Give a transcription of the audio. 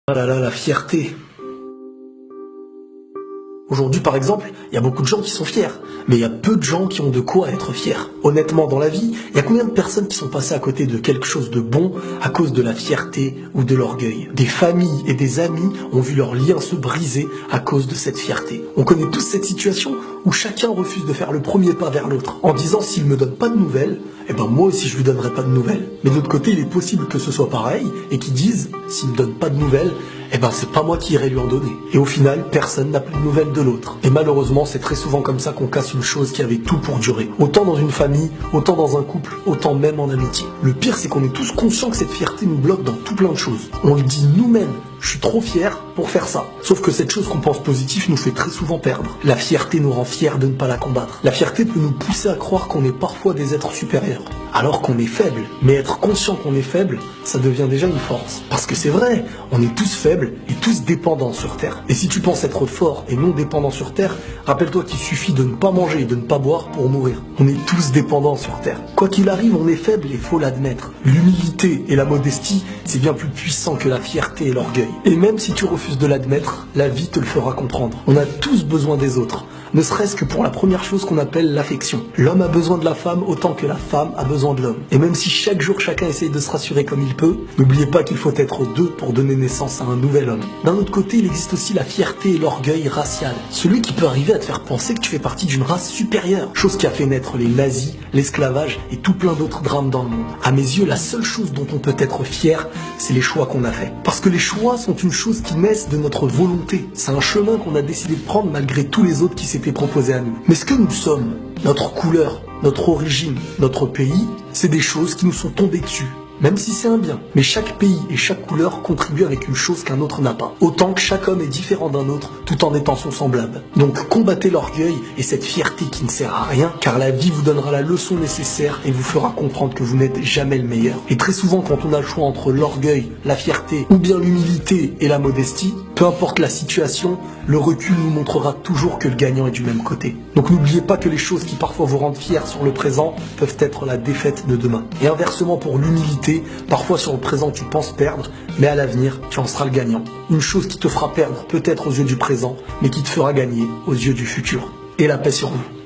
Ah là là, la fierté. Aujourd'hui, par exemple, il y a beaucoup de gens qui sont fiers, mais il y a peu de gens qui ont de quoi être fiers. Honnêtement, dans la vie, il y a combien de personnes qui sont passées à côté de quelque chose de bon à cause de la fierté ou de l'orgueil? Des familles et des amis ont vu leurs liens se briser à cause de cette fierté. On connaît tous cette situation où chacun refuse de faire le premier pas vers l'autre, en disant s'il me donne pas de nouvelles, eh ben moi aussi je lui donnerai pas de nouvelles. Mais de l'autre côté, il est possible que ce soit pareil et qu'ils disent s'il me donne pas de nouvelles, eh ben c'est pas moi qui irai lui en donner. Et au final, personne n'a plus de nouvelles de l'autre. Et malheureusement, c'est très souvent comme ça qu'on casse une chose qui avait tout pour durer. Autant dans une famille, autant dans un couple, autant même en amitié. Le pire, c'est qu'on est tous conscients que cette fierté nous bloque dans tout plein de choses. On le dit nous-mêmes. Je suis trop fier pour faire ça. Sauf que cette chose qu'on pense positive nous fait très souvent perdre. La fierté nous rend fiers de ne pas la combattre. La fierté peut nous pousser à croire qu'on est parfois des êtres supérieurs, alors qu'on est faible. Mais être conscient qu'on est faible, ça devient déjà une force. Parce que c'est vrai, on est tous faibles et tous dépendants sur Terre. Et si tu penses être fort et non dépendant sur Terre, rappelle-toi qu'il suffit de ne pas manger et de ne pas boire pour mourir. On est tous dépendants sur Terre. Quoi qu'il arrive, on est faible et faut l'admettre. L'humilité et la modestie, c'est bien plus puissant que la fierté et l'orgueil. Et même si tu refuses de l'admettre, la vie te le fera comprendre. On a tous besoin des autres, ne serait-ce que pour la première chose qu'on appelle l'affection. L'homme a besoin de la femme autant que la femme a besoin de l'homme. Et même si chaque jour chacun essaye de se rassurer comme il peut, n'oubliez pas qu'il faut être deux pour donner naissance à un nouvel homme. D'un autre côté, il existe aussi la fierté et l'orgueil racial. Celui qui peut arriver à te faire penser que tu fais partie d'une race supérieure. Chose qui a fait naître les nazis, l'esclavage et tout plein d'autres drames dans le monde. À mes yeux, la seule chose dont on peut être fier, c'est les choix qu'on a faits. Parce que les choix sont une chose qui naissent de notre volonté. C'est un chemin qu'on a décidé de prendre malgré tous les autres qui s'étaient proposés à nous. Mais ce que nous sommes, notre couleur, notre origine, notre pays, c'est des choses qui nous sont tombées dessus. Même si c'est un bien. Mais chaque pays et chaque couleur contribue avec une chose qu'un autre n'a pas. Autant que chaque homme est différent d'un autre, tout en étant son semblable. Donc combattez l'orgueil et cette fierté qui ne sert à rien, car la vie vous donnera la leçon nécessaire et vous fera comprendre que vous n'êtes jamais le meilleur. Et très souvent, quand on a le choix entre l'orgueil, la fierté, ou bien l'humilité et la modestie, peu importe la situation, le recul nous montrera toujours que le gagnant est du même côté. Donc n'oubliez pas que les choses qui parfois vous rendent fiers sur le présent peuvent être la défaite de demain. Et inversement pour l'humilité, parfois sur le présent tu penses perdre, mais à l'avenir tu en seras le gagnant. Une chose qui te fera perdre peut-être aux yeux du présent, mais qui te fera gagner aux yeux du futur. Et la paix sur vous.